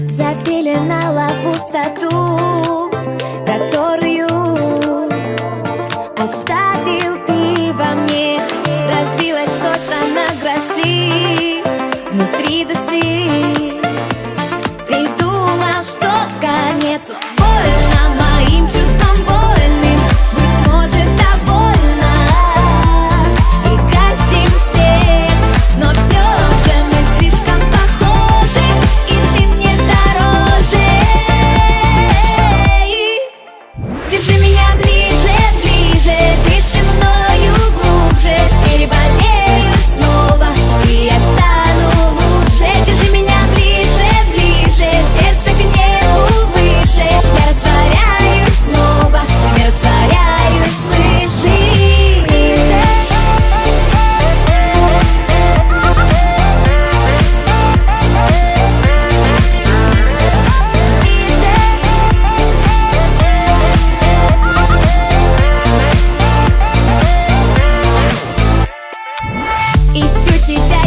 Запеленала пустоту, которую оставил ты во мне. Разбилось что-то на гроши внутри души. Ты думал, что конец. Больно моим чувствам больным, быть может, довольно. И гасим свет, но все же мы слишком похожи, и ты мне дороже. Держи меня ближе, ближе, дыши мною глубже. Переболею снова, и я стану лучше. Держи меня ближе, ближе, сердце к небу выше. Я растворяюсь снова, не растворяюсь, слышишь? Ищу тебя.